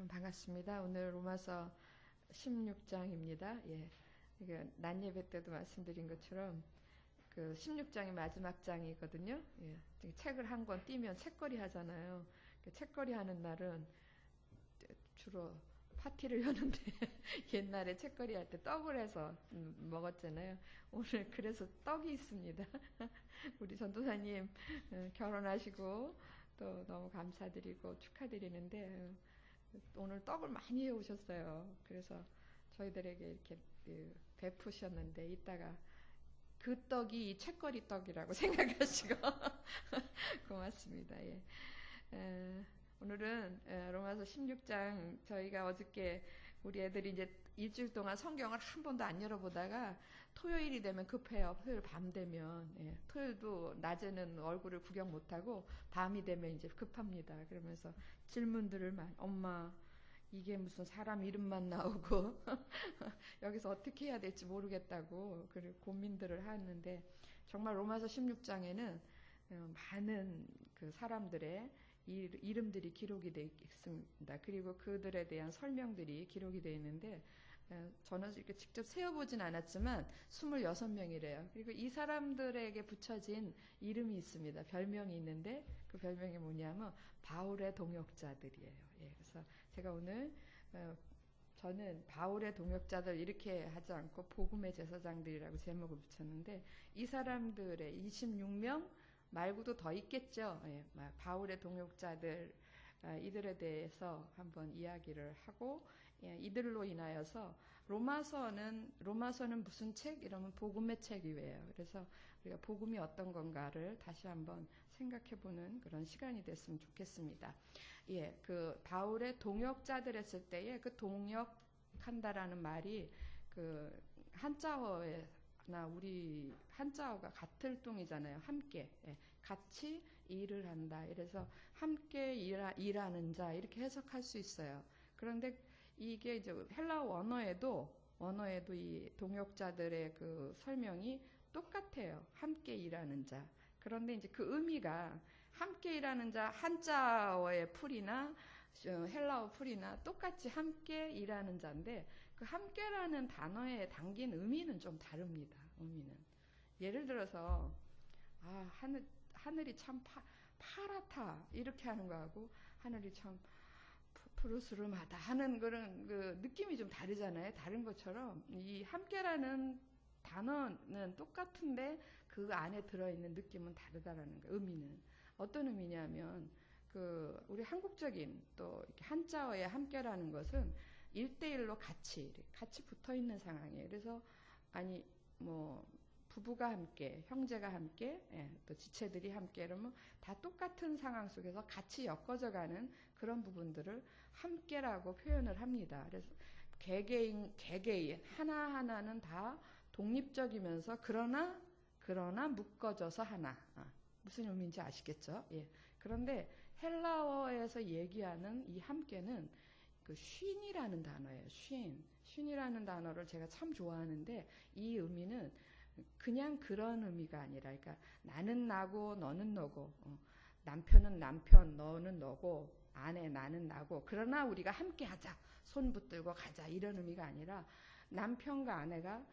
반갑습니다. 오늘 로마서 16장입니다. 예. 이게 낮 예배 때도 말씀드린 것처럼 그 16장이 마지막 장이거든요. 예. 책을 한 권 띄면 책거리 하잖아요. 책거리 하는 날은 주로 파티를 여는데 옛날에 책거리 할 때 떡을 해서 먹었잖아요. 오늘 그래서 떡이 있습니다. 우리 전도사님 결혼하시고 또 너무 감사드리고 축하드리는데 오늘 떡을 많이 해오셨어요. 그래서 저희들에게 이렇게 베푸셨는데 이따가 그 떡이 이 책거리 떡이라고 생각하시고 고맙습니다. 예. 오늘은 로마서 16장 저희가 어저께 우리 애들이 이제 일주일 동안 성경을 한 번도 안 열어보다가 토요일이 되면 급해요. 토요일 밤 되면. 예. 토요일도 낮에는 얼굴을 구경 못하고 밤이 되면 이제 급합니다. 그러면서 질문들을 엄마 이게 무슨 사람 이름만 나오고 여기서 어떻게 해야 될지 모르겠다고 고민들을 하는데 정말 로마서 16장에는 많은 그 사람들의 이름들이 기록이 되어 있습니다. 그리고 그들에 대한 설명들이 기록이 되어 있는데 저는 이렇게 직접 세어보진 않았지만 26명이래요. 그리고 이 사람들에게 붙여진 이름이 있습니다. 별명이 있는데 그 별명이 뭐냐면 바울의 동역자들이에요. 예, 그래서 제가 오늘 저는 바울의 동역자들 이렇게 하지 않고 복음의 제사장들이라고 제목을 붙였는데 이 사람들의 26명 말고도 더 있겠죠. 예, 바울의 동역자들 이들에 대해서 한번 이야기를 하고 이들로 인하여서 로마서는 무슨 책? 이러면 복음의 책이에요. 그래서 우리가 복음이 어떤 건가를 다시 한번 생각해보는 그런 시간이 됐으면 좋겠습니다. 예, 그 바울의 동역자들 했을 때에 그 동역한다라는 말이 그 한자어나 우리 한자어가 같을 동이잖아요. 함께 같이 일을 한다. 이래서 함께 일하는 자 이렇게 해석할 수 있어요. 그런데 이게 이제 헬라어 원어에도 이 동역자들의 그 설명이 똑같아요. 함께 일하는 자. 그런데 이제 그 의미가 함께 일하는 자 한자어의 풀이나 헬라어 풀이나 똑같이 함께 일하는 자인데 그 함께라는 단어에 담긴 의미는 좀 다릅니다. 의미는 예를 들어서 하늘이 참 파랗다 이렇게 하는 거하고 하늘이 참 푸르스름하다 하는 그런 그 느낌이 좀 다르잖아요. 다른 것처럼 이 함께라는 단어는 똑같은데 그 안에 들어있는 느낌은 다르다라는 거예요. 의미는 어떤 의미냐면 그 우리 한국적인 또 이렇게 한자어의 함께라는 것은 1대1로 같이 붙어 있는 상황이에요. 그래서 뭐 부부가 함께, 형제가 함께, 또 지체들이 함께 이러면 다 똑같은 상황 속에서 같이 엮어져가는 그런 부분들을 함께라고 표현을 합니다. 그래서 개개인 하나하나는 다 독립적이면서 그러나 묶어져서 하나. 무슨 의미인지 아시겠죠? 예. 그런데 헬라어에서 얘기하는 이 함께는 그 쉰이라는 단어예요. 쉰이라는 단어를 제가 참 좋아하는데 이 의미는 그냥 그런 의미가 아니라, 그러니까 나는 나고 너는 너고, 남편은 남편, 너는 너고, 아내 나는 나고, 그러나 우리가 함께 하자, 손 붙들고 가자 이런 의미가 아니라 남편과 아내가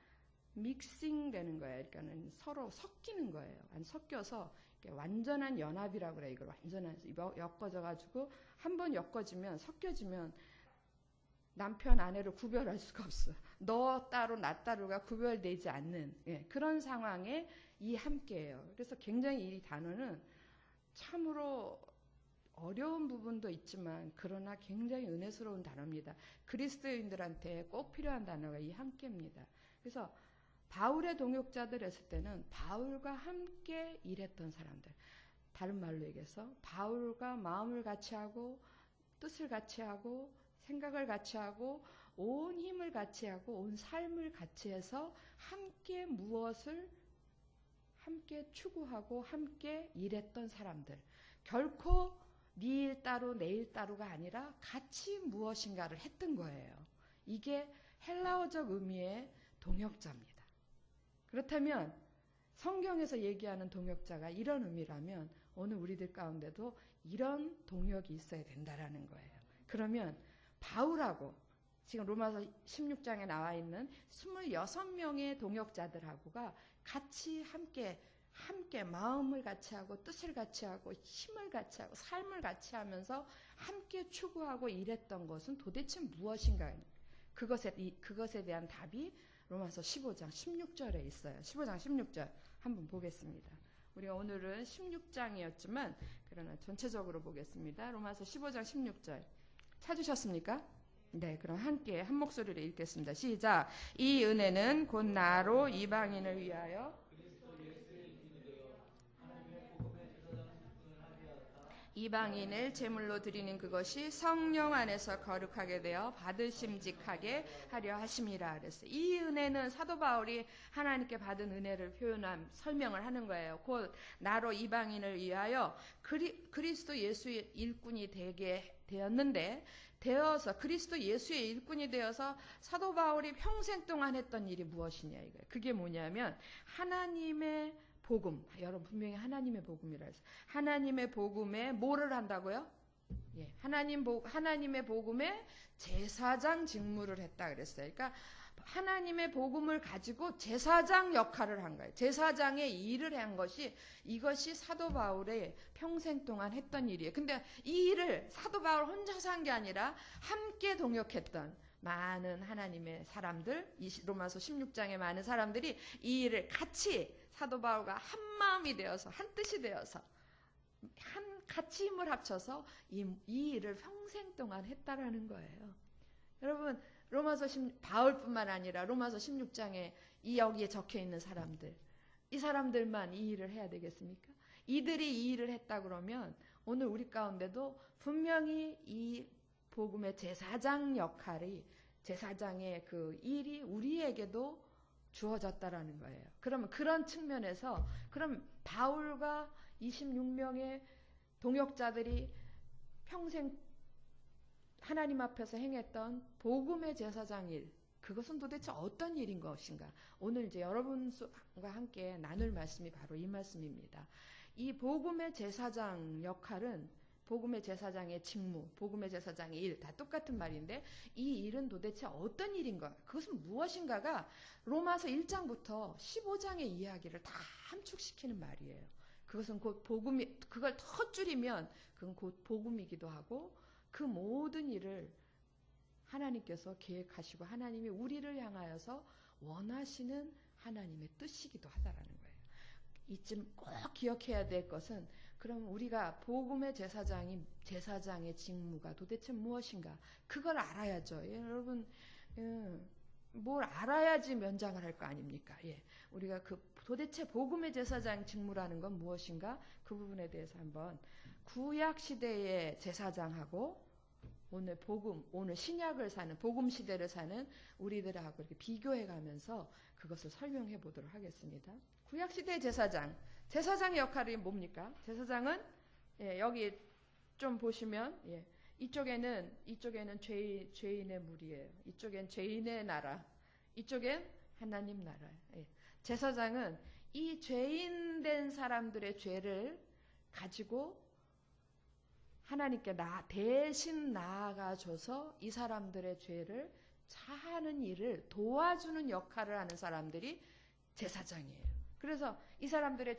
믹싱 되는 거예요. 그러니까는 서로 섞이는 거예요. 섞여서 완전한 연합이라고 그래요. 이걸 완전한 엮어져 가지고 한번 섞여지면 남편 아내를 구별할 수가 없어. 너 따로 나 따로가 구별되지 않는 그런 상황에 이 함께예요. 그래서 굉장히 이 단어는 참으로 어려운 부분도 있지만 그러나 굉장히 은혜스러운 단어입니다. 그리스도인들한테 꼭 필요한 단어가 이 함께입니다. 그래서 바울의 동역자들 했을 때는 바울과 함께 일했던 사람들. 다른 말로 얘기해서 바울과 마음을 같이 하고 뜻을 같이 하고 생각을 같이 하고 온 힘을 같이 하고 온 삶을 같이 해서 함께 무엇을 함께 추구하고 함께 일했던 사람들. 결코 네 일 따로 내 일 따로가 아니라 같이 무엇인가를 했던 거예요. 이게 헬라어적 의미의 동역자입니다. 그렇다면 성경에서 얘기하는 동역자가 이런 의미라면 오늘 우리들 가운데도 이런 동역이 있어야 된다라는 거예요. 그러면 바울하고 지금 로마서 16장에 나와 있는 26명의 동역자들하고가 같이 함께 마음을 같이 하고 뜻을 같이 하고 힘을 같이 하고 삶을 같이 하면서 함께 추구하고 일했던 것은 도대체 무엇인가? 그것에 대한 답이 로마서 15장 16절에 있어요. 15장 16절 한번 보겠습니다. 우리가 오늘은 16장이었지만 그러나 전체적으로 보겠습니다. 로마서 15장 16절 찾으셨습니까? 네, 그럼 함께 한 목소리로 읽겠습니다. 시작. 이 은혜는 곧 나로 이방인을 위하여 이방인을 제물로 드리는 그것이 성령 안에서 거룩하게 되어 받으심직하게 하려 하심이라 그랬어요. 이 은혜는 사도 바울이 하나님께 받은 은혜를 설명을 하는 거예요. 곧 나로 이방인을 위하여 그리스도 예수의 일꾼이 되게 되었는데 그리스도 예수의 일꾼이 되어서 사도 바울이 평생 동안 했던 일이 무엇이냐 이거예요. 그게 뭐냐면 하나님의 복음, 여러분 분명히 하나님의 복음이라 해서 하나님의 복음에 뭐를 한다고요? 예, 하나님의 복음에 제사장 직무를 했다 그랬어요. 그러니까 하나님의 복음을 가지고 제사장 역할을 한 거예요. 제사장의 일을 한 이것이 사도 바울의 평생 동안 했던 일이에요. 근데 이 일을 사도 바울 혼자서 한 게 아니라 함께 동역했던 많은 하나님의 사람들, 로마서 16장의 많은 사람들이 이 일을 같이 사도 바울과 한 마음이 되어서 한 뜻이 되어서 같이 힘을 합쳐서 이 일을 평생 동안 했다라는 거예요. 여러분 바울뿐만 아니라 로마서 16장에 여기에 적혀 있는 사람들, 이 사람들만 이 일을 해야 되겠습니까? 이들이 이 일을 했다 그러면 오늘 우리 가운데도 분명히 이 복음의 제사장 역할이 제사장의 그 일이 우리에게도 주어졌다라는 거예요. 그러면 그런 측면에서 그럼 바울과 26명의 동역자들이 평생 하나님 앞에서 행했던 복음의 제사장 일, 그것은 도대체 어떤 일인 것인가? 오늘 이제 여러분과 함께 나눌 말씀이 바로 이 말씀입니다. 이 복음의 제사장 역할은 복음의 제사장의 직무, 복음의 제사장의 일, 다 똑같은 말인데 이 일은 도대체 어떤 일인가? 그것은 무엇인가가 로마서 1장부터 15장의 이야기를 다 함축시키는 말이에요. 그것은 곧 그걸 더 줄이면 그건 곧 복음이기도 하고 그 모든 일을 하나님께서 계획하시고 하나님이 우리를 향하여서 원하시는 하나님의 뜻이기도 하다라는 거예요. 이쯤 꼭 기억해야 될 것은 그럼 우리가 복음의 제사장의 직무가 도대체 무엇인가? 그걸 알아야죠. 예, 여러분, 뭘 알아야지 면장을 할 거 아닙니까? 예, 우리가 도대체 복음의 제사장 직무라는 건 무엇인가? 그 부분에 대해서 한번 구약 시대의 제사장하고 오늘 신약을 사는 복음 시대를 사는 우리들하고 이렇게 비교해 가면서 그것을 설명해 보도록 하겠습니다. 구약 시대의 제사장의 역할이 뭡니까? 제사장은 여기 좀 보시면 이쪽에는 죄인의 무리예요. 이쪽엔 죄인의 나라, 이쪽엔 하나님 나라예요. 제사장은 이 죄인된 사람들의 죄를 가지고 하나님께 대신 나아가줘서 이 사람들의 죄를 사하는 일을 도와주는 역할을 하는 사람들이 제사장이에요. 그래서 이 사람들의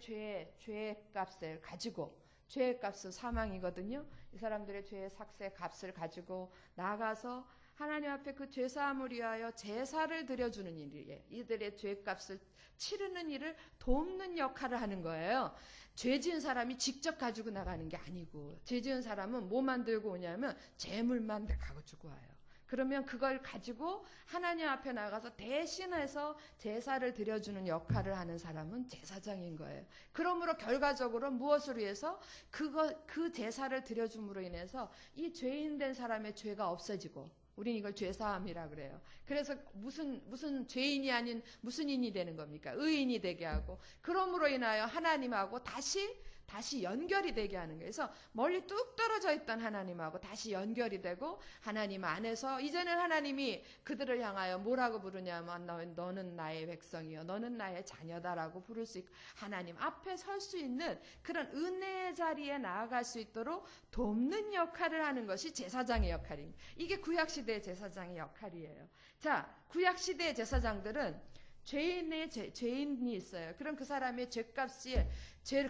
죄의 값을 가지고, 죄의 값은 사망이거든요. 이 사람들의 죄의 삭세 값을 가지고 나가서 하나님 앞에 그 죄사함을 위하여 제사를 드려주는 일이에요. 이들의 죄값을 치르는 일을 돕는 역할을 하는 거예요. 죄 지은 사람이 직접 가지고 나가는 게 아니고, 죄 지은 사람은 뭐만 들고 오냐면 재물만 가지고 와요. 그러면 그걸 가지고 하나님 앞에 나가서 대신해서 제사를 드려주는 역할을 하는 사람은 제사장인 거예요. 그러므로 결과적으로 무엇을 위해서 그 제사를 드려줌으로 인해서 이 죄인된 사람의 죄가 없어지고, 우린 이걸 죄사함이라 그래요. 그래서 무슨 죄인이 아닌 무슨 인이 되는 겁니까? 의인이 되게 하고, 그러므로 인하여 하나님하고 다시 다시 연결이 되게 하는 거예요. 그래서 멀리 뚝 떨어져 있던 하나님하고 다시 연결이 되고 하나님 안에서 이제는 하나님이 그들을 향하여 뭐라고 부르냐면 너는 나의 백성이요 너는 나의 자녀다라고 부를 수 있고 하나님 앞에 설 수 있는 그런 은혜의 자리에 나아갈 수 있도록 돕는 역할을 하는 것이 제사장의 역할입니다. 이게 구약시대의 제사장의 역할이에요. 자, 구약시대의 제사장들은 죄인이 있어요. 그럼 그 사람의 죄값이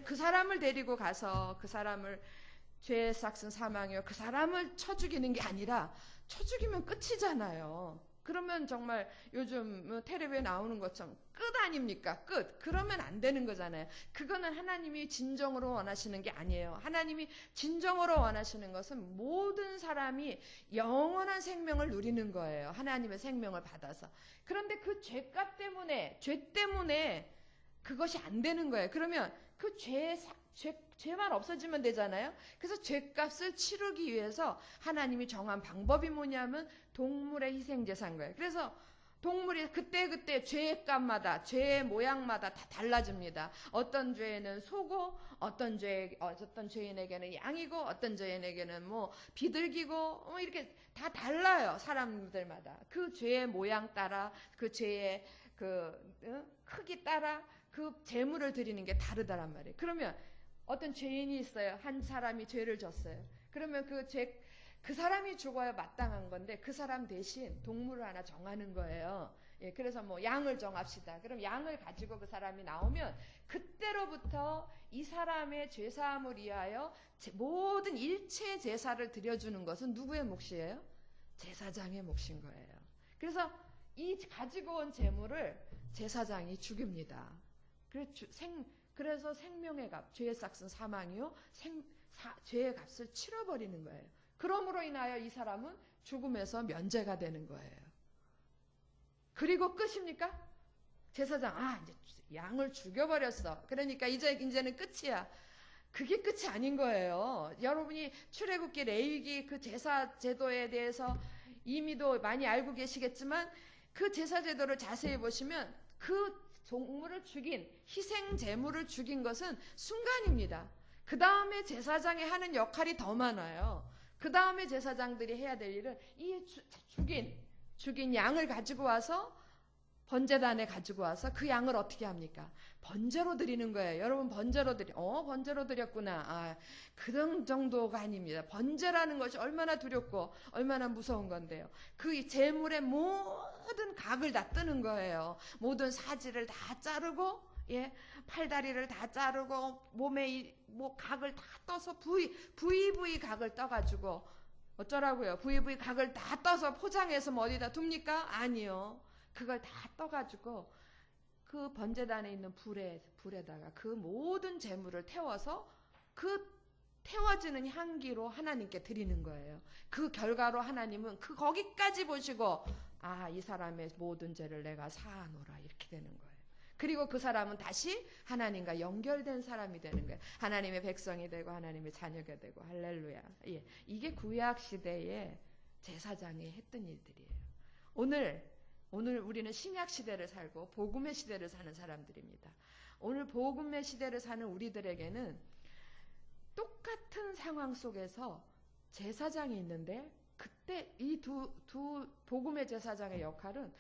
그 사람을 데리고 가서 그 사람을 죄에 싹슨 사망이요 그 사람을 쳐 죽이는 게 아니라 쳐 죽이면 끝이잖아요. 그러면 정말 요즘 텔레비에 나오는 것처럼 끝 아닙니까? 끝. 그러면 안 되는 거잖아요. 그거는 하나님이 진정으로 원하시는 게 아니에요. 하나님이 진정으로 원하시는 것은 모든 사람이 영원한 생명을 누리는 거예요. 하나님의 생명을 받아서. 그런데 그 죄값 때문에, 죄 때문에 그것이 안 되는 거예요. 그러면 그 죄만 없어지면 되잖아요. 그래서 죄값을 치르기 위해서 하나님이 정한 방법이 뭐냐면 동물의 희생제사인 거예요. 그래서 동물이 그때그때 죄값마다, 죄의 모양마다 다 달라집니다. 어떤 죄에는 소고, 어떤 죄인에게는 양이고, 어떤 죄인에게는 뭐 비둘기고, 이렇게 다 달라요. 사람들마다. 그 죄의 모양 따라, 그 죄의 크기 따라 그 제물을 드리는 게 다르다란 말이에요. 그러면 어떤 죄인이 있어요. 한 사람이 죄를 졌어요. 그러면 그 사람이 죽어야 마땅한 건데 그 사람 대신 동물을 하나 정하는 거예요. 예, 그래서 뭐 양을 정합시다. 그럼 양을 가지고 그 사람이 나오면 그때로부터 이 사람의 죄사함을 위하여 모든 일체 제사를 드려주는 것은 누구의 몫이에요? 제사장의 몫인 거예요. 그래서 이 가지고 온 제물을 제사장이 죽입니다. 그래서 생명의 값, 죄의 싹슨 사망이요. 죄의 값을 치러버리는 거예요. 그러므로 인하여 이 사람은 죽음에서 면제가 되는 거예요. 그리고 끝입니까? 제사장, 이제 양을 죽여버렸어. 그러니까 이제는 끝이야. 그게 끝이 아닌 거예요. 여러분이 출애굽기, 레위기 그 제사 제도에 대해서 이미도 많이 알고 계시겠지만 그 제사 제도를 자세히 보시면 그 동물을 죽인, 희생 제물을 죽인 것은 순간입니다. 그 다음에 제사장이 하는 역할이 더 많아요. 그 다음에 제사장들이 해야 될 일은 이 죽인 양을 가지고 와서 번제단에 가지고 와서 그 양을 어떻게 합니까? 번제로 드리는 거예요. 여러분 번제로 드렸구나. 그런 정도가 아닙니다. 번제라는 것이 얼마나 두렵고 얼마나 무서운 건데요. 그 제물의 모든 각을 다 뜨는 거예요. 모든 사지를 다 자르고 팔다리를 다 자르고 몸에 각을 다 떠서 부위 각을 떠가지고 어쩌라고요? 부위 각을 다 떠서 포장해서 어디다 둡니까? 아니요. 그걸 다 떠가지고 그 번제단에 있는 불에다가 그 모든 제물을 태워서 그 태워지는 향기로 하나님께 드리는 거예요. 그 결과로 하나님은 거기까지 보시고 이 사람의 모든 죄를 내가 사하노라 이렇게 되는 거예요. 그리고 그 사람은 다시 하나님과 연결된 사람이 되는 거예요. 하나님의 백성이 되고 하나님의 자녀가 되고 할렐루야. 이게 구약 시대의 제사장이 했던 일들이에요. 오늘 우리는 신약 시대를 살고 복음의 시대를 사는 사람들입니다. 오늘 복음의 시대를 사는 우리들에게는 똑같은 상황 속에서 제사장이 있는데 그때 이 두 복음의 제사장의 역할은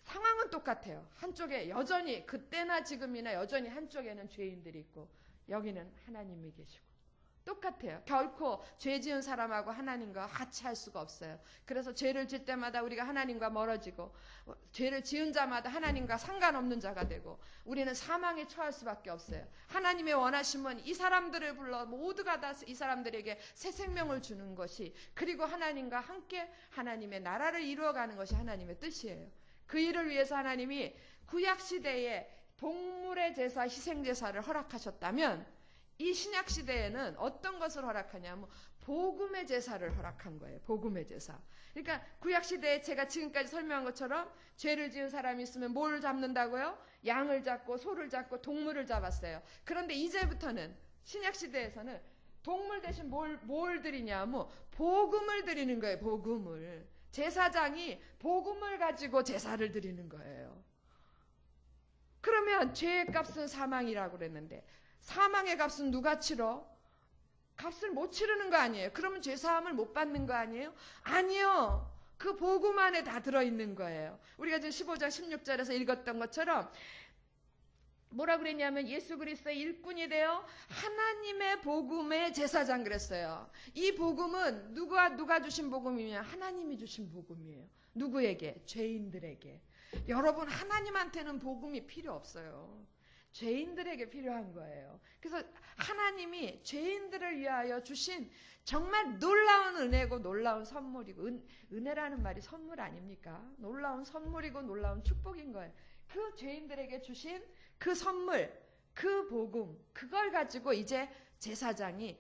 상황은 똑같아요. 한쪽에 여전히 그때나 지금이나 여전히 한쪽에는 죄인들이 있고 여기는 하나님이 계시고 똑같아요. 결코 죄 지은 사람하고 하나님과 같이 할 수가 없어요. 그래서 죄를 질 때마다 우리가 하나님과 멀어지고 죄를 지은 자마다 하나님과 상관없는 자가 되고 우리는 사망에 처할 수밖에 없어요. 하나님의 원하심은 이 사람들을 불러 모두가 다 이 사람들에게 새 생명을 주는 것이 그리고 하나님과 함께 하나님의 나라를 이루어가는 것이 하나님의 뜻이에요. 그 일을 위해서 하나님이 구약시대에 동물의 제사, 희생제사를 허락하셨다면 이 신약시대에는 어떤 것을 허락하냐면 복음의 제사를 허락한 거예요. 복음의 제사. 그러니까 구약시대에 제가 지금까지 설명한 것처럼 죄를 지은 사람이 있으면 뭘 잡는다고요? 양을 잡고 소를 잡고 동물을 잡았어요. 그런데 이제부터는 신약시대에서는 동물 대신 뭘 드리냐면 복음을 드리는 거예요. 복음을. 제사장이 복음을 가지고 제사를 드리는 거예요. 그러면 죄의 값은 사망이라고 그랬는데 사망의 값은 누가 치러? 값을 못 치르는 거 아니에요? 그러면 죄사함을 못 받는 거 아니에요? 아니요. 그 복음 안에 다 들어있는 거예요. 우리가 지금 15장 16절에서 읽었던 것처럼 뭐라 그랬냐면 예수 그리스도의 일꾼이 되어 하나님의 복음의 제사장 그랬어요. 이 복음은 누가 주신 복음이냐? 하나님이 주신 복음이에요. 누구에게? 죄인들에게. 여러분, 하나님한테는 복음이 필요 없어요. 죄인들에게 필요한 거예요. 그래서 하나님이 죄인들을 위하여 주신 정말 놀라운 은혜고 놀라운 선물이고, 은혜라는 말이 선물 아닙니까? 놀라운 선물이고 놀라운 축복인 거예요. 그 죄인들에게 주신 그 선물, 그 복음, 그걸 가지고 이제 제사장이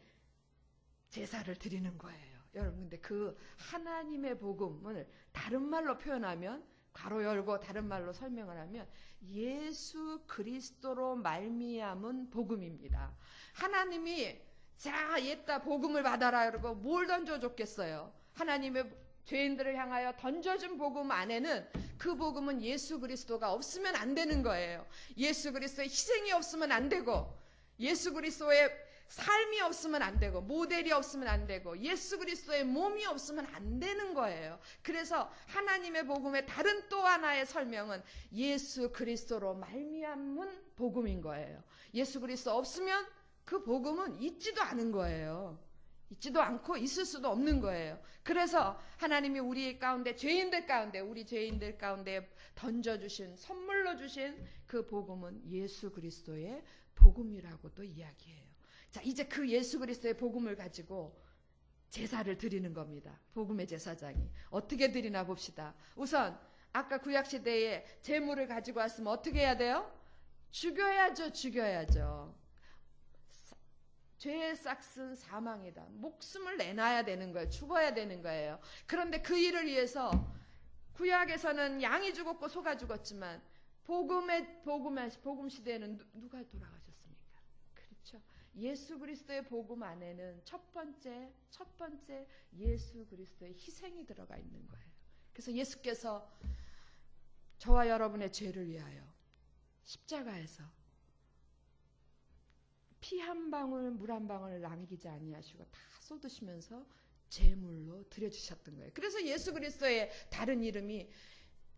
제사를 드리는 거예요. 여러분, 근데 그 하나님의 복음을 다른 말로 표현하면, 괄호 열고 다른 말로 설명을 하면 예수 그리스도로 말미암은 복음입니다. 하나님이 자, 옛다 복음을 받아라 그러고 뭘 던져줬겠어요? 하나님의 죄인들을 향하여 던져준 복음 안에는 그 복음은 예수 그리스도가 없으면 안 되는 거예요. 예수 그리스도의 희생이 없으면 안 되고, 예수 그리스도의 삶이 없으면 안 되고, 모델이 없으면 안 되고, 예수 그리스도의 몸이 없으면 안 되는 거예요. 그래서 하나님의 복음의 다른 또 하나의 설명은 예수 그리스도로 말미암은 복음인 거예요. 예수 그리스도 없으면 그 복음은 있지도 않은 거예요. 있지도 않고 있을 수도 없는 거예요. 그래서 하나님이 우리 가운데, 죄인들 가운데, 우리 죄인들 가운데 던져주신, 선물로 주신 그 복음은 예수 그리스도의 복음이라고도 이야기해요. 자, 이제 그 예수 그리스도의 복음을 가지고 제사를 드리는 겁니다. 복음의 제사장이. 어떻게 드리나 봅시다. 우선 아까 구약시대에 제물을 가지고 왔으면 어떻게 해야 돼요? 죽여야죠. 죄의 싹은 사망이다. 목숨을 내놔야 되는 거예요. 죽어야 되는 거예요. 그런데 그 일을 위해서 구약에서는 양이 죽었고 소가 죽었지만 복음 시대에는 누가 돌아가셨습니까? 그렇죠. 예수 그리스도의 복음 안에는 첫 번째 예수 그리스도의 희생이 들어가 있는 거예요. 그래서 예수께서 저와 여러분의 죄를 위하여 십자가에서 피 한 방울 물 한 방울을 남기지 아니하시고 다 쏟으시면서 제물로 드려주셨던 거예요. 그래서 예수 그리스도의 다른 이름이,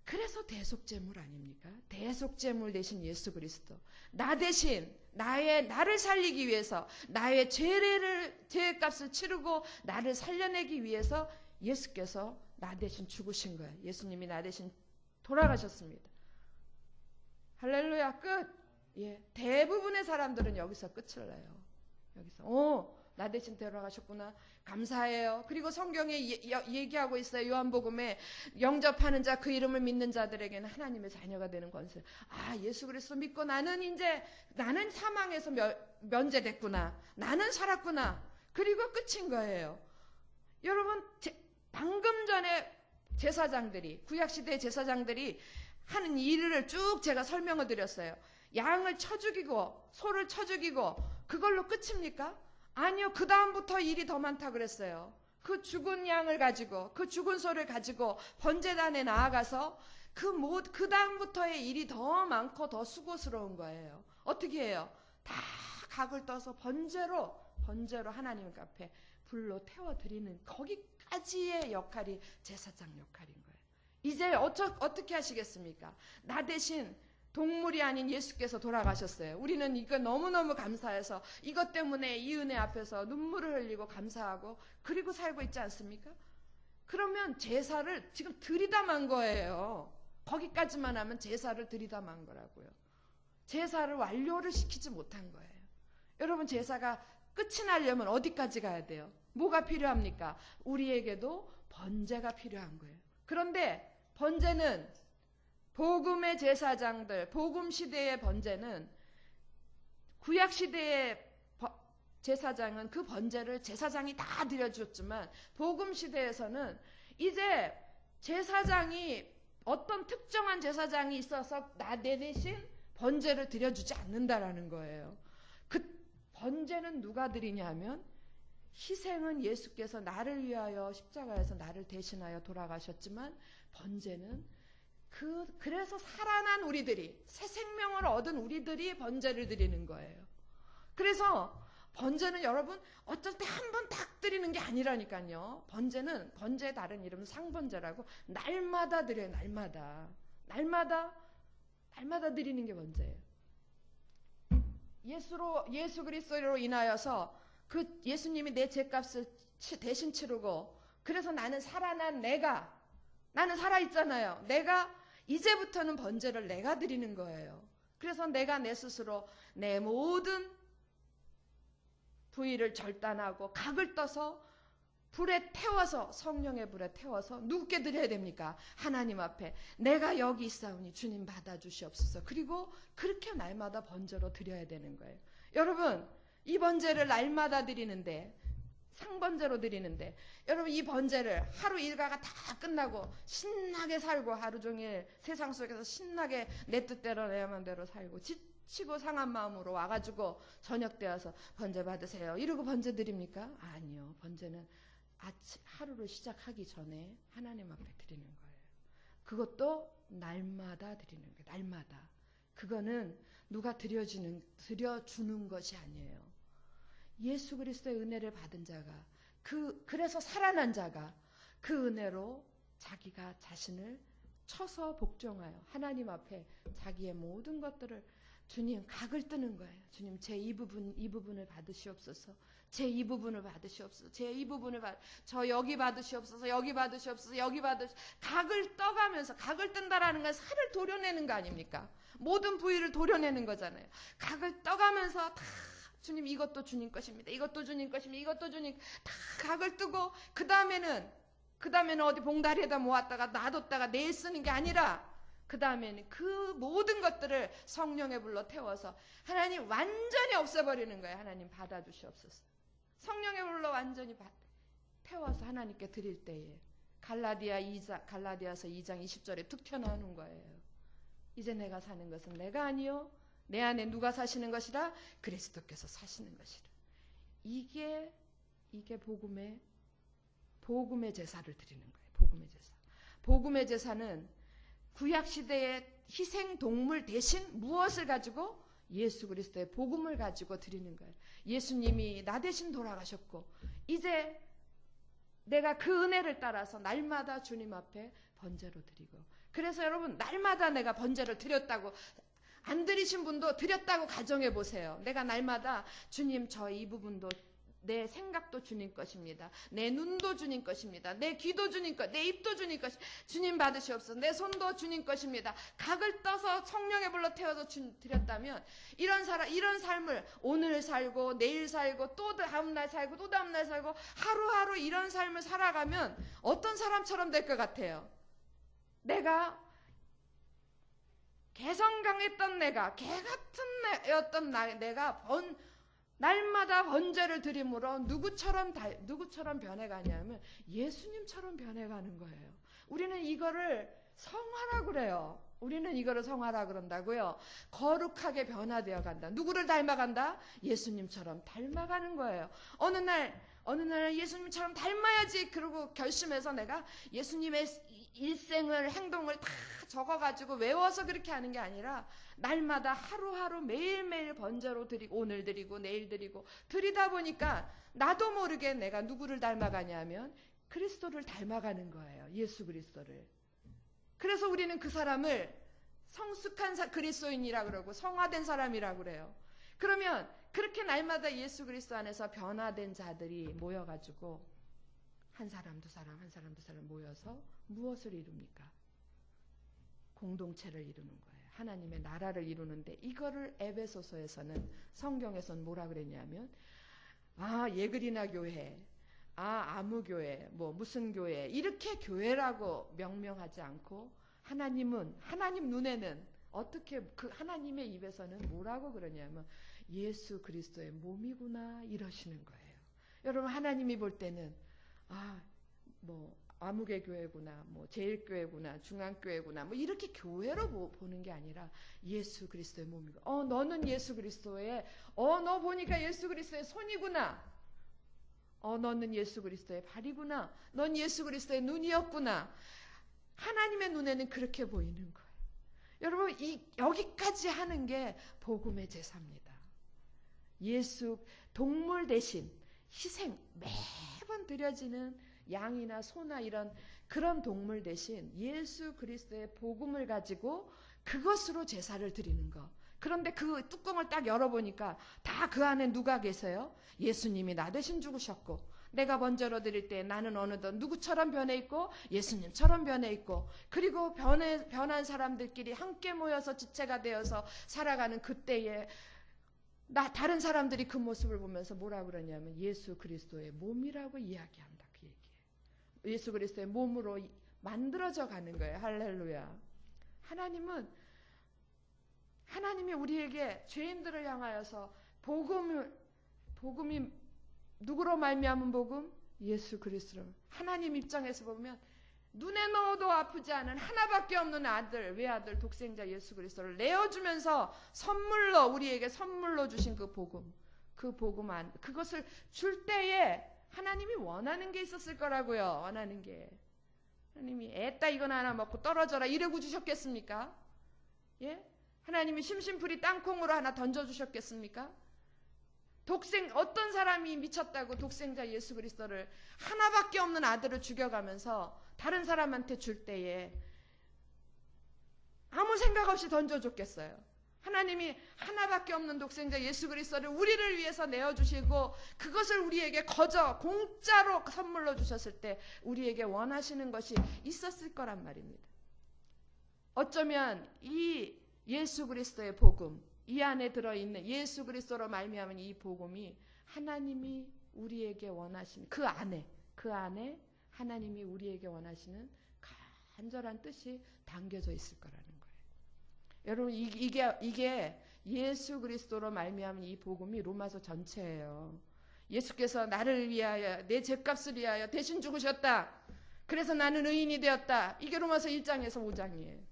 그래서 대속제물 아닙니까? 대속제물 대신 예수 그리스도. 나 대신 나를 살리기 위해서, 나의 죄값을 치르고 나를 살려내기 위해서 예수께서 나 대신 죽으신 거예요. 예수님이 나 대신 돌아가셨습니다. 할렐루야. 끝. 예, 대부분의 사람들은 여기서 끝을 내요. 여기서 나 대신 돌아가셨구나, 감사해요. 그리고 성경에 얘기하고 있어요. 요한복음에 영접하는 자, 그 이름을 믿는 자들에게는 하나님의 자녀가 되는 권세. 아, 예수 그리스도 믿고 나는 사망에서 면제됐구나, 나는 살았구나, 그리고 끝인 거예요. 여러분, 방금 전에 구약시대의 제사장들이 하는 일을 쭉 제가 설명을 드렸어요. 양을 쳐 죽이고 소를 쳐 죽이고 그걸로 끝입니까? 아니요. 그 다음부터 일이 더 많다 그랬어요. 그 죽은 양을 가지고, 그 죽은 소를 가지고 번제단에 나아가서 그 다음부터의 일이 더 많고 더 수고스러운 거예요. 어떻게 해요? 다 각을 떠서 번제로 하나님 앞에 불로 태워드리는, 거기까지의 역할이 제사장 역할인 거예요. 이제 어떻게 하시겠습니까? 나 대신 동물이 아닌 예수께서 돌아가셨어요. 우리는 이거 너무너무 감사해서 이것 때문에 이 은혜 앞에서 눈물을 흘리고 감사하고 그리고 살고 있지 않습니까? 그러면 제사를 지금 들이다만 거예요. 거기까지만 하면 제사를 들이다만 거라고요. 제사를 완료를 시키지 못한 거예요. 여러분, 제사가 끝이 나려면 어디까지 가야 돼요? 뭐가 필요합니까? 우리에게도 번제가 필요한 거예요. 그런데 번제는, 복음의 제사장들, 복음 시대의 번제는, 구약 시대의 제사장은 그 번제를 제사장이 다 드려줬지만 복음 시대에서는 이제 제사장이, 어떤 특정한 제사장이 있어서 내 대신 번제를 드려주지 않는다라는 거예요. 그 번제는 누가 드리냐면, 희생은 예수께서 나를 위하여 십자가에서 나를 대신하여 돌아가셨지만, 번제는 그래서 살아난 우리들이, 새 생명을 얻은 우리들이 번제를 드리는 거예요. 그래서 번제는 여러분 어쩔 때 한 번 딱 드리는 게 아니라니까요. 번제는 번제의 다른 이름은 상번제라고 날마다 드려요. 날마다 드리는 게 번제예요. 예수 그리스도로 인하여서 그 예수님이 내 죄값을 대신 치르고 그래서 나는 살아난 나는 살아있잖아요. 내가 이제부터는 번제를 내가 드리는 거예요. 그래서 내가 내 스스로 내 모든 부위를 절단하고 각을 떠서 불에 태워서 성령의 불에 태워서 누구께 드려야 됩니까? 하나님 앞에 내가 여기 있사오니 주님 받아주시옵소서. 그리고 그렇게 날마다 번제로 드려야 되는 거예요. 여러분 이 번제를 날마다 드리는데 상번제로 드리는데 여러분 이 번제를 하루 일과가 다 끝나고 신나게 살고 하루 종일 세상 속에서 신나게 내 뜻대로 내 마음대로 살고 지치고 상한 마음으로 와가지고 저녁 때 와서 번제 받으세요 이러고 번제 드립니까? 아니요. 번제는 하루를 시작하기 전에 하나님 앞에 드리는 거예요. 그것도 날마다 드리는 거예요. 날마다. 그거는 누가 드려주는 것이 아니에요. 예수 그리스도의 은혜를 받은 자가 그래서 살아난 자가 그 은혜로 자기가 자신을 쳐서 복종하여 하나님 앞에 자기의 모든 것들을 주님 각을 뜨는 거예요. 주님 제 이 부분을 받으시옵소서. 제 이 부분을 받으시옵소서. 제 이 부분을 저 여기 받으시옵소서. 여기 받으시옵소서. 여기 각을 떠가면서 각을 뜬다라는 건 살을 도려내는 거 아닙니까? 모든 부위를 도려내는 거잖아요. 각을 떠가면서 다 주님 이것도 주님 것입니다. 이것도 주님 것입니다. 이것도 주님 다 각을 뜨고 그 다음에는 어디 봉다리에다 모았다가 놔뒀다가 내일 쓰는 게 아니라 그 다음에는 그 모든 것들을 성령의 불로 태워서 하나님 완전히 없애버리는 거예요. 하나님 받아주시옵소서. 성령의 불로 완전히 태워서 하나님께 드릴 때에 갈라디아서 2장 20절에 툭 튀어나오는 거예요. 이제 내가 사는 것은 내가 아니요 내 안에 누가 사시는 것이라? 그리스도께서 사시는 것이라. 이게 복음의 제사를 드리는 거예요. 복음의 제사. 복음의 제사는 구약 시대의 희생 동물 대신 무엇을 가지고? 예수 그리스도의 복음을 가지고 드리는 거예요. 예수님이 나 대신 돌아가셨고 이제 내가 그 은혜를 따라서 날마다 주님 앞에 번제로 드리고 그래서 여러분 날마다 내가 번제를 드렸다고 안 드리신 분도 드렸다고 가정해 보세요. 내가 날마다 주님 저 이 부분도 내 생각도 주님 것입니다. 내 눈도 주님 것입니다. 내 귀도 주님 것, 내 입도 주님 것, 주님 받으시옵소서. 내 손도 주님 것입니다. 각을 떠서 성령의 불로 태워서 드렸다면 이런 삶을 오늘 살고 내일 살고 또 다음날 살고 또 다음날 살고 하루하루 이런 삶을 살아가면 어떤 사람처럼 될 것 같아요? 내가 개성 강했던 내가 개 같은 애였던 내가 날마다 번제를 드림으로 누구처럼 변해가냐면 예수님처럼 변해가는 거예요. 우리는 이거를 성화라 그래요. 우리는 이거를 성화라 그런다고요. 거룩하게 변화되어 간다. 누구를 닮아간다? 예수님처럼 닮아가는 거예요. 어느 날 예수님처럼 닮아야지 그러고 결심해서 내가 예수님의 일생을 행동을 다 적어가지고 외워서 그렇게 하는 게 아니라 날마다 하루하루 매일매일 번제로 드리고 오늘 드리고 내일 드리고 드리다 보니까 나도 모르게 내가 누구를 닮아가냐면 그리스도를 닮아가는 거예요. 예수 그리스도를. 그래서 우리는 그 사람을 성숙한 그리스도인이라 그러고 성화된 사람이라 그래요. 그러면 그렇게 날마다 예수 그리스도 안에서 변화된 자들이 모여가지고 한 사람 두 사람 모여서 무엇을 이룹니까? 공동체를 이루는 거예요. 하나님의 나라를 이루는데 이거를 에베소서에서는 성경에서는 뭐라 그랬냐면 예그리나 교회, 아무교회, 무슨 교회 이렇게 교회라고 명명하지 않고 하나님 눈에는 어떻게 그 하나님의 입에서는 뭐라고 그러냐면 예수 그리스도의 몸이구나 이러시는 거예요. 여러분 하나님이 볼 때는 아무개 교회구나, 제일교회구나, 중앙교회구나, 이렇게 교회로 보는 게 아니라 예수 그리스도의 몸이고, 너는 예수 그리스도의, 너 보니까 예수 그리스도의 손이구나. 너는 예수 그리스도의 발이구나. 넌 예수 그리스도의 눈이었구나. 하나님의 눈에는 그렇게 보이는 거예요. 여러분, 여기까지 하는 게 복음의 제사입니다. 예수 동물 대신 희생 매번 드려지는 양이나 소나 이런 그런 동물 대신 예수 그리스도의 복음을 가지고 그것으로 제사를 드리는 거. 그런데 그 뚜껑을 딱 열어보니까 다 그 안에 누가 계세요? 예수님이 나 대신 죽으셨고 내가 번제로 드릴 때 나는 어느덧 누구처럼 변해 있고 예수님처럼 변해 있고 그리고 변한 사람들끼리 함께 모여서 지체가 되어서 살아가는 그때에 다른 사람들이 그 모습을 보면서 뭐라 그러냐면 예수 그리스도의 몸이라고 이야기한다. 그 얘기예요. 예수 그리스도의 몸으로 만들어져 가는 거예요. 할렐루야. 하나님이 우리에게 죄인들을 향하여서 복음이 누구로 말미암은 복음? 예수 그리스도로. 하나님 입장에서 보면 눈에 넣어도 아프지 않은 하나밖에 없는 아들, 외아들, 독생자 예수 그리스도를 내어주면서 우리에게 선물로 주신 그 복음, 그것을 줄 때에 하나님이 원하는 게 있었을 거라고요. 원하는 게. 하나님이 애따 이거나 하나 먹고 떨어져라 이러고 주셨겠습니까? 예? 하나님이 심심풀이 땅콩으로 하나 던져주셨겠습니까? 어떤 사람이 미쳤다고 독생자 예수 그리스도를 하나밖에 없는 아들을 죽여가면서 다른 사람한테 줄 때에 아무 생각 없이 던져줬겠어요. 하나님이 하나밖에 없는 독생자 예수 그리스도를 우리를 위해서 내어주시고 그것을 우리에게 공짜로 선물로 주셨을 때 우리에게 원하시는 것이 있었을 거란 말입니다. 어쩌면 이 예수 그리스도의 복음, 이 안에 들어있는 예수 그리스도로 말미암은 이 복음이 하나님이 우리에게 원하시는 그 안에 하나님이 우리에게 원하시는 간절한 뜻이 담겨져 있을 거라는 거예요. 여러분 이게 예수 그리스도로 말미암은 이 복음이 로마서 전체예요. 예수께서 나를 위하여 내 죄값을 위하여 대신 죽으셨다. 그래서 나는 의인이 되었다. 이게 로마서 1장에서 5장이에요.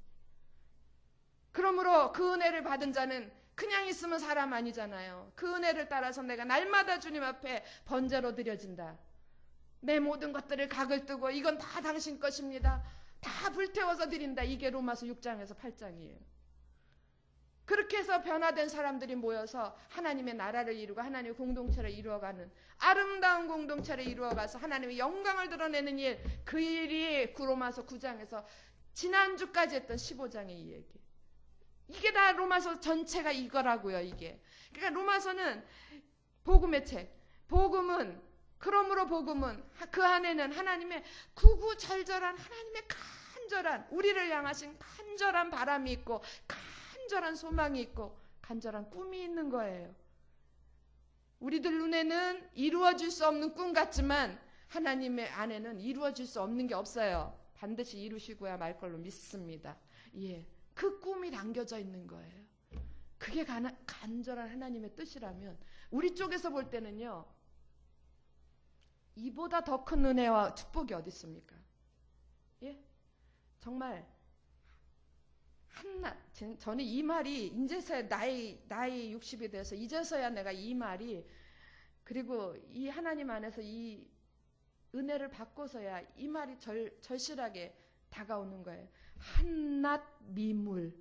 그러므로 그 은혜를 받은 자는 그냥 있으면 사람 아니잖아요. 그 은혜를 따라서 내가 날마다 주님 앞에 번제로 드려진다. 내 모든 것들을 각을 뜨고 이건 다 당신 것입니다. 다 불태워서 드린다. 이게 로마서 6장에서 8장이에요. 그렇게 해서 변화된 사람들이 모여서 하나님의 나라를 이루고 하나님의 공동체를 이루어가는 아름다운 공동체를 이루어가서 하나님의 영광을 드러내는 일, 그 일이 로마서 9장에서 지난주까지 했던 15장의 이 얘기. 이게 다 로마서 전체가 이거라고요. 이게. 그러니까 로마서는 복음의 책. 그러므로 복음은 그 안에는 하나님의 구구절절한 하나님의 간절한 우리를 향하신 간절한 바람이 있고 간절한 소망이 있고 간절한 꿈이 있는 거예요. 우리들 눈에는 이루어질 수 없는 꿈 같지만 하나님의 안에는 이루어질 수 없는 게 없어요. 반드시 이루시고야 말 걸로 믿습니다. 예. 그 꿈이 담겨져 있는 거예요. 그게 간절한 하나님의 뜻이라면 우리 쪽에서 볼 때는요. 이보다 더 큰 은혜와 축복이 어디 있습니까? 예? 정말 한낱 저는 이 말이 이제서야 나이 60이 돼서 이제서야 내가 이 말이 그리고 이 하나님 안에서 이 은혜를 받고서야 이 말이 절실하게 다가오는 거예요. 한낱 미물.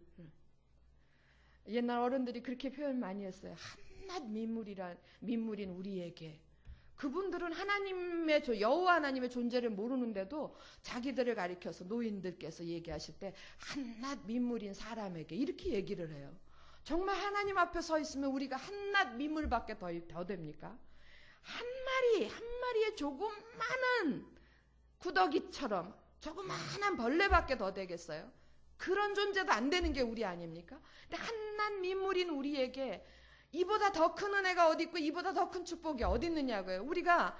옛날 어른들이 그렇게 표현 많이 했어요. 한낱 미물인 우리에게. 그분들은 여호와 하나님의 존재를 모르는데도 자기들을 가리켜서 노인들께서 얘기하실 때 한낱 미물인 사람에게 이렇게 얘기를 해요. 정말 하나님 앞에 서 있으면 우리가 한낱 미물밖에 더 됩니까? 한 마리의 조그마한 구더기처럼 조그마한 벌레밖에 더 되겠어요? 그런 존재도 안 되는 게 우리 아닙니까? 근데 한낱 미물인 우리에게 이보다 더 큰 은혜가 어디 있고 이보다 더 큰 축복이 어디 있느냐고요. 우리가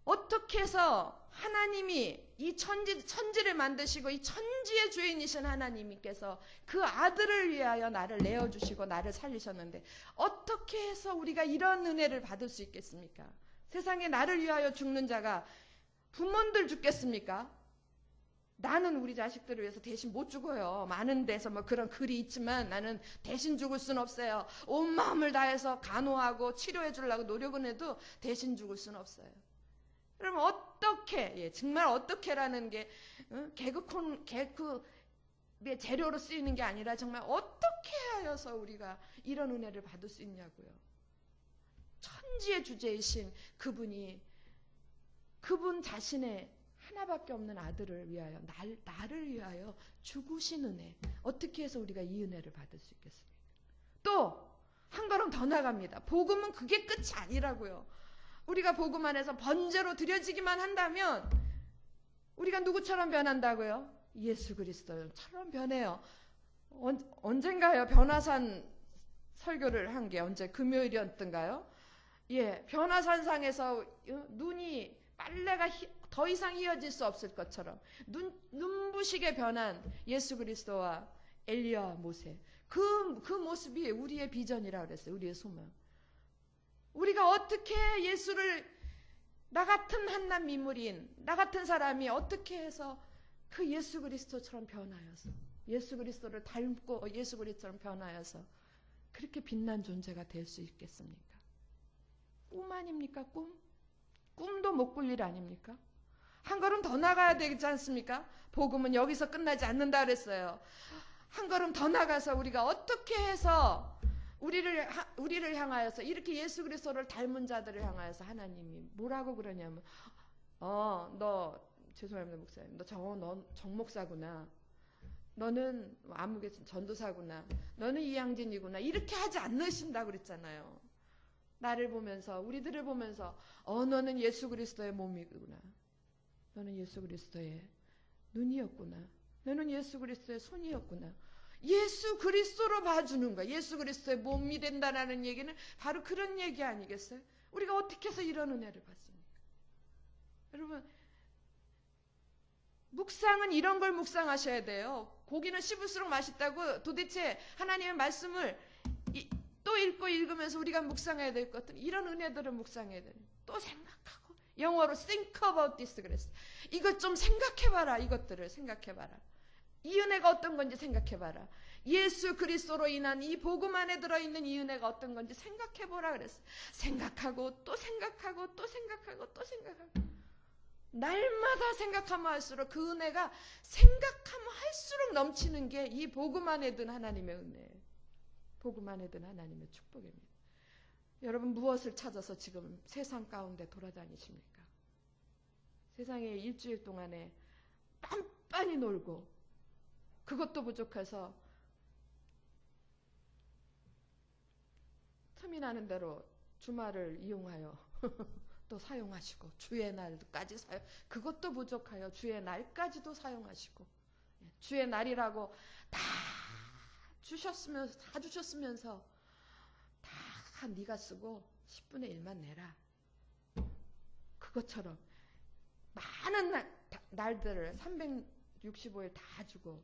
어떻게 해서 하나님이 이 천지를 만드시고 이 천지의 주인이신 하나님께서 그 아들을 위하여 나를 내어주시고 나를 살리셨는데 어떻게 해서 우리가 이런 은혜를 받을 수 있겠습니까? 세상에 나를 위하여 죽는 자가 부모들 죽겠습니까? 나는 우리 자식들을 위해서 대신 못 죽어요. 많은 데서 그런 글이 있지만 나는 대신 죽을 수는 없어요. 온 마음을 다해서 간호하고 치료해 주려고 노력은 해도 대신 죽을 수는 없어요. 그럼 어떻게, 정말 어떻게라는 게 개그의 재료로 쓰이는 게 아니라 정말 어떻게 하여서 우리가 이런 은혜를 받을 수 있냐고요. 천지의 주제이신 그분 자신의 하나밖에 없는 아들을 위하여 나를 위하여 죽으신 은혜, 어떻게 해서 우리가 이 은혜를 받을 수 있겠습니까? 또 한 걸음 더 나갑니다. 복음은 그게 끝이 아니라고요. 우리가 복음 안에서 번제로 드려지기만 한다면 우리가 누구처럼 변한다고요? 예수 그리스도처럼 변해요. 언젠가요? 변화산 설교를 한 게 언제 금요일이었던가요? 예, 변화산상에서 눈이 빨래가 더 이상 휘어질 수 없을 것처럼 눈부시게 변한 예수 그리스도와 엘리야와 모세, 그 모습이 우리의 비전이라고 그랬어요. 우리의 소망. 우리가 어떻게 예수를, 나 같은 한낱 미물인 나 같은 사람이 어떻게 해서 그 예수 그리스도처럼 변하여서, 예수 그리스도를 닮고 예수 그리스도처럼 변하여서 그렇게 빛난 존재가 될 수 있겠습니까? 꿈 아닙니까? 꿈도 못 꿀 일 아닙니까? 한 걸음 더 나가야 되지 않습니까? 복음은 여기서 끝나지 않는다 그랬어요. 한 걸음 더 나가서 우리가 어떻게 해서 우리를 향하여서, 이렇게 예수 그리스도를 닮은 자들을 향하여서 하나님이 뭐라고 그러냐면, 너 죄송합니다 목사님, 너 정목사구나, 너는 아무개 전도사구나, 너는 이양진이구나, 이렇게 하지 않으신다고 그랬잖아요. 나를 보면서, 우리들을 보면서 너는 예수 그리스도의 몸이구나, 너는 예수 그리스도의 눈이었구나, 너는 예수 그리스도의 손이었구나, 예수 그리스도로 봐주는 거야. 예수 그리스도의 몸이 된다라는 얘기는 바로 그런 얘기 아니겠어요? 우리가 어떻게 해서 이런 은혜를 받습니까? 여러분, 묵상은 이런 걸 묵상하셔야 돼요. 고기는 씹을수록 맛있다고, 도대체 하나님의 말씀을 또 읽고 읽으면서 우리가 묵상해야 될 것은 이런 은혜들을 묵상해야 돼요. 또 생각하고, 영어로 think about this 그랬어요. 이것 좀 생각해봐라. 이것들을 생각해봐라. 이 은혜가 어떤 건지 생각해봐라. 예수 그리스도로 인한 이 복음 안에 들어있는 이 은혜가 어떤 건지 생각해보라 그랬어요. 생각하고 또 생각하고 또 생각하고 또 생각하고, 날마다 생각하면 할수록 그 은혜가 생각하면 할수록 넘치는 게 이 복음 안에 든 하나님의 은혜예요. 복음 안에 든 하나님의 축복입니다. 여러분, 무엇을 찾아서 지금 세상 가운데 돌아다니십니까? 세상에 일주일 동안에 빤빤히 놀고 그것도 부족해서 틈이 나는 대로 주말을 이용하여 또 사용하시고, 주의 날까지 그것도 부족하여 주의 날까지도 사용하시고, 주의 날이라고 다 주셨으면서 다 네가 쓰고 10분의 1만 내라, 그것처럼 많은 날들을 365일 다 주고,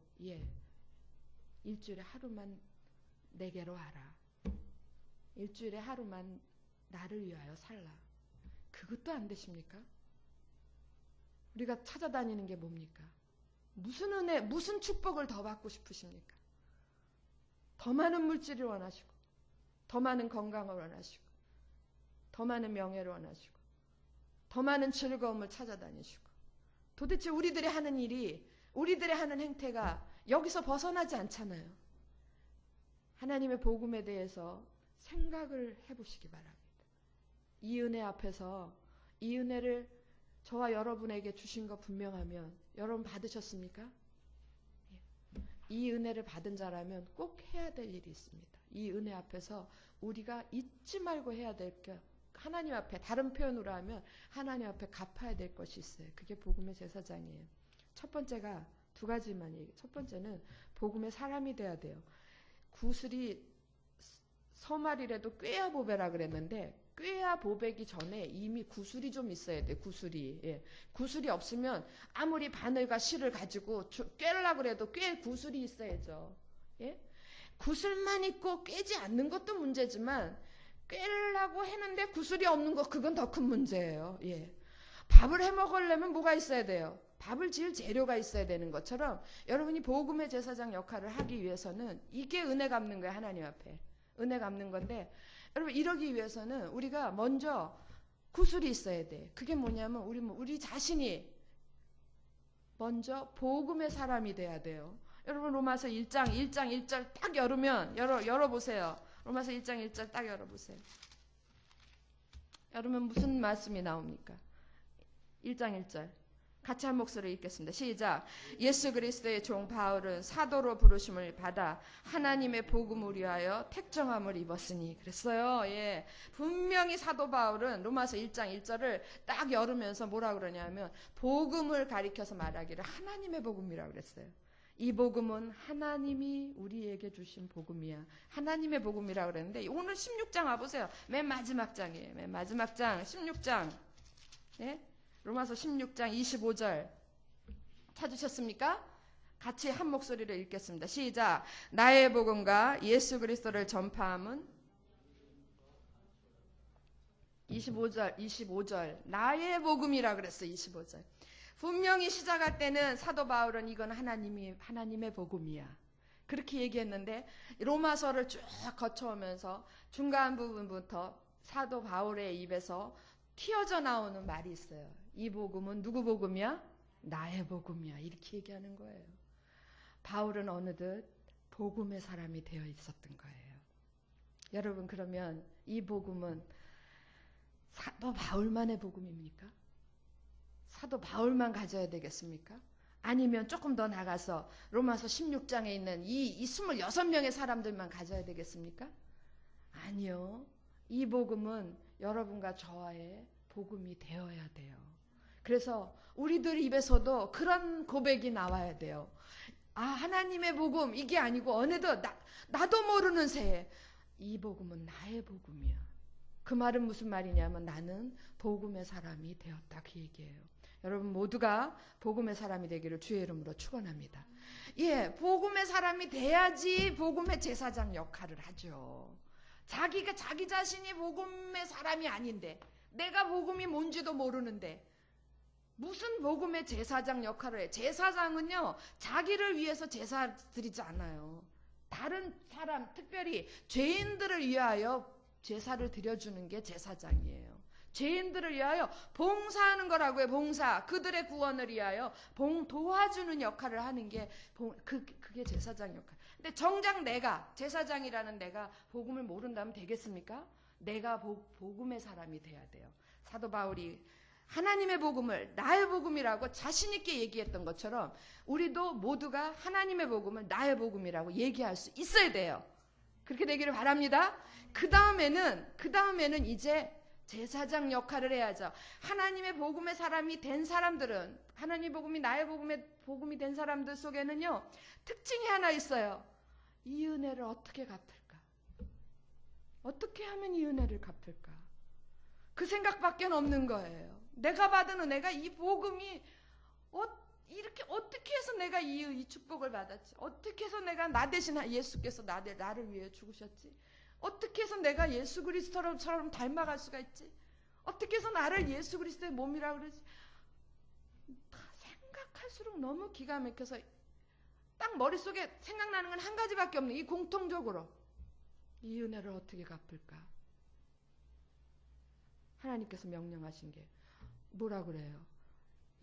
일주일에 하루만 내게로 와라, 일주일에 하루만 나를 위하여 살라, 그것도 안 되십니까? 우리가 찾아다니는 게 뭡니까? 무슨 은혜, 무슨 축복을 더 받고 싶으십니까? 더 많은 물질을 원하시고, 더 많은 건강을 원하시고, 더 많은 명예를 원하시고, 더 많은 즐거움을 찾아다니시고, 도대체 우리들이 하는 일이, 우리들의 하는 행태가 여기서 벗어나지 않잖아요. 하나님의 복음에 대해서 생각을 해보시기 바랍니다. 이 은혜 앞에서, 이 은혜를 저와 여러분에게 주신 거 분명하면 여러분 받으셨습니까? 이 은혜를 받은 자라면 꼭 해야 될 일이 있습니다. 이 은혜 앞에서 우리가 잊지 말고 해야 될 게, 하나님 앞에, 다른 표현으로 하면 하나님 앞에 갚아야 될 것이 있어요. 그게 복음의 제사장이에요. 첫 번째가 두 가지만 얘기해요. 첫 번째는 복음의 사람이 돼야 돼요. 구슬이 서말이라도 꾀야 보배라 그랬는데, 꾀야 보배기 전에 이미 구슬이 좀 있어야 돼. 구슬이. 구슬이 없으면 아무리 바늘과 실을 가지고 꿰려고 그래도 꿰 구슬이 있어야죠. 구슬만 있고 꿰지 않는 것도 문제지만, 꿰려고 했는데 구슬이 없는 거, 그건 더 큰 문제예요. 밥을 해 먹으려면 뭐가 있어야 돼요? 밥을 지을 재료가 있어야 되는 것처럼, 여러분이 복음의 제사장 역할을 하기 위해서는 이게 은혜 갚는 거예요. 하나님 앞에 은혜 갚는 건데, 여러분, 이러기 위해서는 우리가 먼저 구슬이 있어야 돼. 그게 뭐냐면 우리 자신이 먼저 복음의 사람이 돼야 돼요. 여러분, 로마서 1장 1절 딱 열어보세요. 로마서 1장 1절 딱 열어보세요. 여러분 무슨 말씀이 나옵니까? 1장 1절 같이 한 목소리 읽겠습니다. 시작. 예수 그리스도의 종 바울은 사도로 부르심을 받아 하나님의 복음을 위하여 택정함을 입었으니 그랬어요. 예. 분명히 사도 바울은 로마서 1장 1절을 딱 열으면서 뭐라 그러냐면 복음을 가리켜서 말하기를 하나님의 복음이라고 그랬어요. 이 복음은 하나님이 우리에게 주신 복음이야. 하나님의 복음이라고 그랬는데 오늘 16장 와보세요. 맨 마지막 장이에요. 맨 마지막 장 16장. 예? 로마서 16장 25절 찾으셨습니까? 같이 한 목소리로 읽겠습니다. 시작. 나의 복음과 예수 그리스도를 전파함은 25절 나의 복음이라 그랬어요. 25절 분명히 시작할 때는 사도 바울은 이건 하나님의 복음이야 그렇게 얘기했는데 로마서를 쭉 거쳐오면서 중간 부분부터 사도 바울의 입에서 튀어져 나오는 말이 있어요. 이 복음은 누구 복음이야? 나의 복음이야. 이렇게 얘기하는 거예요. 바울은 어느덧 복음의 사람이 되어 있었던 거예요. 여러분 그러면 이 복음은 사도 바울만의 복음입니까? 사도 바울만 가져야 되겠습니까? 아니면 조금 더 나가서 로마서 16장에 있는 이 26명의 사람들만 가져야 되겠습니까? 아니요. 이 복음은 여러분과 저와의 복음이 되어야 돼요. 그래서 우리들 입에서도 그런 고백이 나와야 돼요. 아, 하나님의 복음 이게 아니고 어느덧 나도 모르는 새에 이 복음은 나의 복음이야. 그 말은 무슨 말이냐면 나는 복음의 사람이 되었다 그 얘기예요. 여러분 모두가 복음의 사람이 되기를 주의 이름으로 축원합니다. 예, 복음의 사람이 돼야지 복음의 제사장 역할을 하죠. 자기가 자기 자신이 복음의 사람이 아닌데 내가 복음이 뭔지도 모르는데 무슨 복음의 제사장 역할을 해. 제사장은요 자기를 위해서 제사 드리지 않아요. 다른 사람 특별히 죄인들을 위하여 제사를 드려주는 게 제사장이에요. 죄인들을 위하여 봉사하는 거라고요. 봉사. 그들의 구원을 위하여 도와주는 역할을 하는 게 그게 제사장 역할. 근데 정작 내가 제사장이라는 내가 복음을 모른다면 되겠습니까? 내가 복음의 사람이 돼야 돼요. 사도 바울이 하나님의 복음을 나의 복음이라고 자신 있게 얘기했던 것처럼 우리도 모두가 하나님의 복음을 나의 복음이라고 얘기할 수 있어야 돼요. 그렇게 되기를 바랍니다. 그 다음에는 이제 제사장 역할을 해야죠. 하나님의 복음의 사람이 된 사람들은 하나님의 복음이 나의 복음이 된 사람들 속에는요 특징이 하나 있어요. 이 은혜를 어떻게 갚을까? 어떻게 하면 이 은혜를 갚을까? 그 생각밖에 없는 거예요. 내가 받은 은혜가 이 복음이 이렇게 어떻게 해서 내가 이 축복을 받았지? 어떻게 해서 내가 나 대신 예수께서 나를 위해 죽으셨지? 어떻게 해서 내가 예수 그리스도처럼 닮아갈 수가 있지? 어떻게 해서 나를 예수 그리스도의 몸이라고 그러지? 생각할수록 너무 기가 막혀서 딱 머릿속에 생각나는 건 한 가지밖에 없는 이 공통적으로 이 은혜를 어떻게 갚을까? 하나님께서 명령하신 게 뭐라 그래요?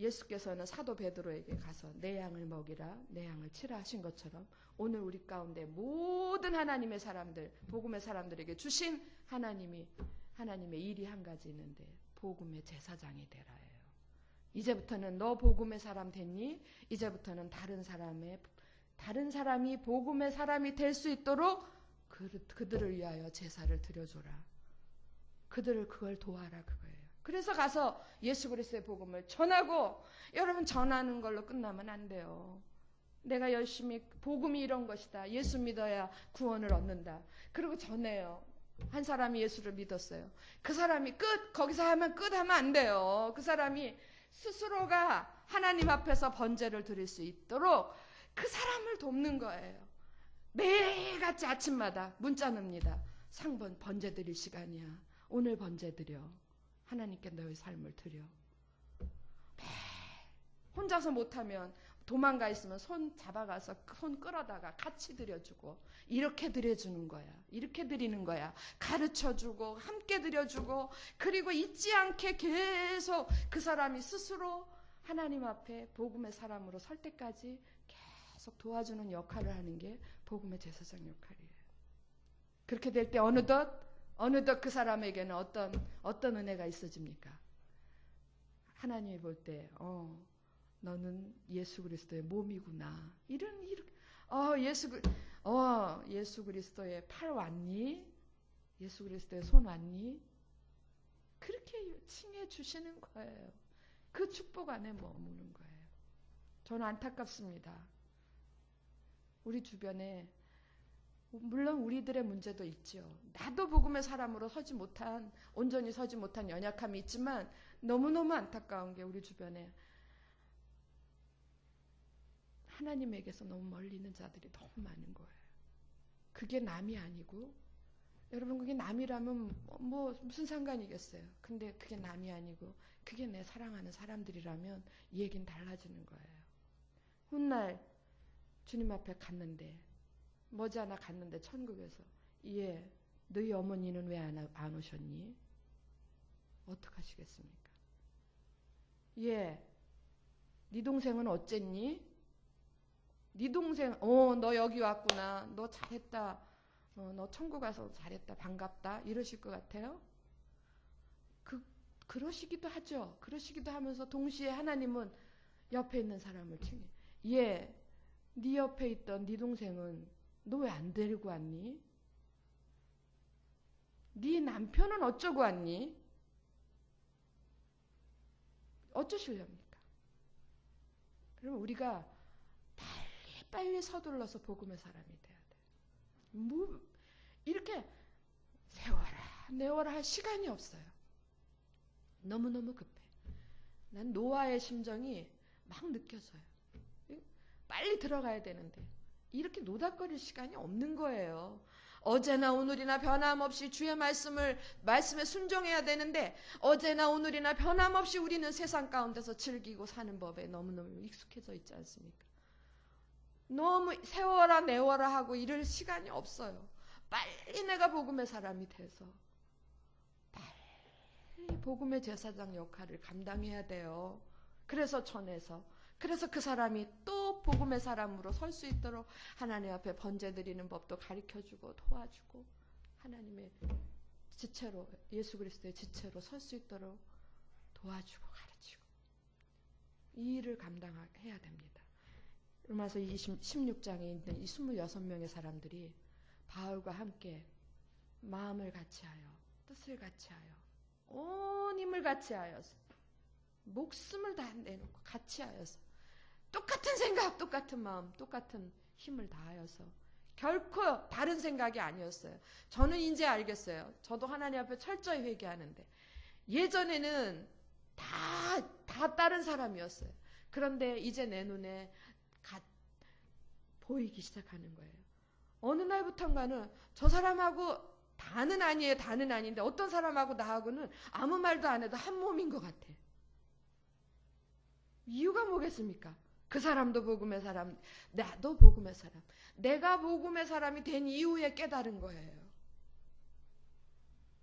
예수께서는 사도 베드로에게 가서 내 양을 먹이라 내 양을 치라 하신 것처럼 오늘 우리 가운데 모든 하나님의 사람들 복음의 사람들에게 주신 하나님의 일이 한 가지 있는데 복음의 제사장이 되라예요. 이제부터는 너 복음의 사람 됐니? 이제부터는 다른 사람이 복음의 사람이 될 수 있도록 그들을 위하여 제사를 드려줘라. 그걸 도와라 그거예요. 그래서 가서 예수 그리스도의 복음을 전하고 여러분 전하는 걸로 끝나면 안 돼요. 내가 열심히 복음이 이런 것이다. 예수 믿어야 구원을 얻는다. 그리고 전해요. 한 사람이 예수를 믿었어요. 그 사람이 거기서 하면 하면 안 돼요. 그 사람이 스스로가 하나님 앞에서 번제를 드릴 수 있도록 그 사람을 돕는 거예요. 매일같이 아침마다 문자 늡니다. 상번 번제 드릴 시간이야. 오늘 번제 드려. 하나님께 너의 삶을 드려. 혼자서 못하면 도망가 있으면 손 잡아가서 손 끌어다가 같이 드려주고 이렇게 드려주는 거야. 이렇게 드리는 거야. 가르쳐주고 함께 드려주고 그리고 잊지 않게 계속 그 사람이 스스로 하나님 앞에 복음의 사람으로 설 때까지 계속 도와주는 역할을 하는 게 복음의 제사장 역할이에요. 그렇게 될 때 어느덧 어느덧 그 사람에게는 어떤 은혜가 있어집니까? 하나님이 볼 때, 너는 예수 그리스도의 몸이구나. 예수 그리스도의 팔 왔니? 예수 그리스도의 손 왔니? 그렇게 칭해 주시는 거예요. 그 축복 안에 머무는 거예요. 저는 안타깝습니다. 우리 주변에 물론 우리들의 문제도 있죠. 나도 복음의 사람으로 온전히 서지 못한 연약함이 있지만 너무너무 안타까운 게 우리 주변에 하나님에게서 너무 멀리 있는 자들이 너무 많은 거예요. 그게 남이 아니고, 여러분 그게 남이라면 무슨 상관이겠어요. 근데 그게 남이 아니고 그게 내 사랑하는 사람들이라면 이 얘기는 달라지는 거예요. 훗날 주님 앞에 갔는데, 머지않아 갔는데 천국에서 너희 어머니는 왜 안 오셨니? 어떡하시겠습니까? 네 동생은 어쨌니? 네 동생 너 여기 왔구나. 너 잘했다. 너 천국 가서 잘했다. 반갑다. 이러실 것 같아요? 그러시기도 하죠. 그러시기도 하면서 동시에 하나님은 옆에 있는 사람을 칭해. 네 옆에 있던 네 동생은 너 왜 안 데리고 왔니? 네 남편은 어쩌고 왔니? 어쩌시렵니까? 그러면 우리가 빨리 서둘러서 복음의 사람이 돼야 돼요. 이렇게 내워라 할 시간이 없어요. 너무너무 급해. 난 노아의 심정이 막 느껴져요. 빨리 들어가야 되는데 이렇게 노닥거릴 시간이 없는 거예요. 어제나 오늘이나 변함없이 주의 말씀에 순종해야 되는데, 어제나 오늘이나 변함없이 우리는 세상 가운데서 즐기고 사는 법에 너무너무 익숙해져 있지 않습니까? 너무 세워라 내워라 하고 이럴 시간이 없어요. 빨리 내가 복음의 사람이 돼서 빨리 복음의 제사장 역할을 감당해야 돼요. 그래서 전해서, 그래서 그 사람이 또 복음의 사람으로 설 수 있도록 하나님 앞에 번제 드리는 법도 가르쳐주고 도와주고, 하나님의 지체로, 예수 그리스도의 지체로 설 수 있도록 도와주고 가르치고, 이 일을 감당해야 됩니다. 로마서 16장에 있는 이 26명의 사람들이 바울과 함께 마음을 같이하여, 뜻을 같이하여, 온 힘을 같이하여서, 목숨을 다 내놓고 같이하여서, 똑같은 생각, 똑같은 마음, 똑같은 힘을 다하여서, 결코 다른 생각이 아니었어요. 저는 이제 알겠어요. 저도 하나님 앞에 철저히 회개하는데, 예전에는 다 다른 사람이었어요. 그런데 이제 내 눈에 보이기 시작하는 거예요. 어느 날부턴가는 저 사람하고 다는 아닌데 어떤 사람하고 나하고는 아무 말도 안 해도 한 몸인 것 같아. 이유가 뭐겠습니까? 그 사람도 복음의 사람, 나도 복음의 사람. 내가 복음의 사람이 된 이후에 깨달은 거예요.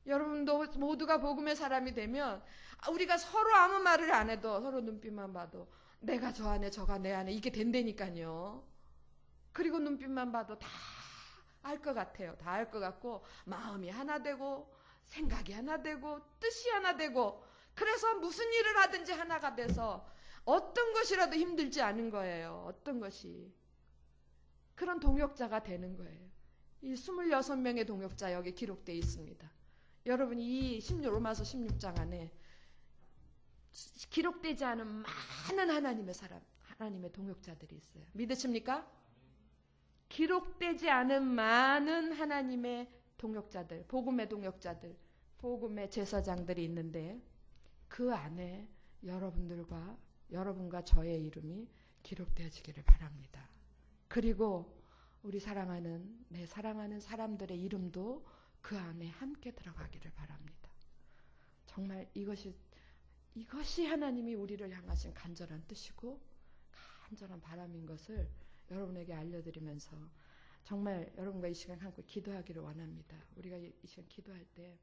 여러분도 모두가 복음의 사람이 되면 우리가 서로 아무 말을 안 해도, 서로 눈빛만 봐도 내가 저 안에 저가 내 안에 이게 된다니까요. 그리고 눈빛만 봐도 다 알 것 같아요. 다 알 것 같고, 마음이 하나 되고, 생각이 하나 되고, 뜻이 하나 되고, 그래서 무슨 일을 하든지 하나가 돼서 어떤 것이라도 힘들지 않은 거예요. 어떤 것이. 그런 동역자가 되는 거예요. 이 26명의 동역자 여기 기록되어 있습니다. 여러분, 이 로마서 16장 안에 기록되지 않은 많은 하나님의 사람, 하나님의 동역자들이 있어요. 믿으십니까? 기록되지 않은 많은 하나님의 동역자들, 복음의 동역자들, 복음의 제사장들이 있는데, 그 안에 여러분과 저의 이름이 기록되어지기를 바랍니다. 그리고 내 사랑하는 사람들의 이름도 그 안에 함께 들어가기를 바랍니다. 정말 이것이 하나님이 우리를 향하신 간절한 뜻이고 간절한 바람인 것을 여러분에게 알려드리면서, 정말 여러분과 이 시간 함께 기도하기를 원합니다. 우리가 이 시간 기도할 때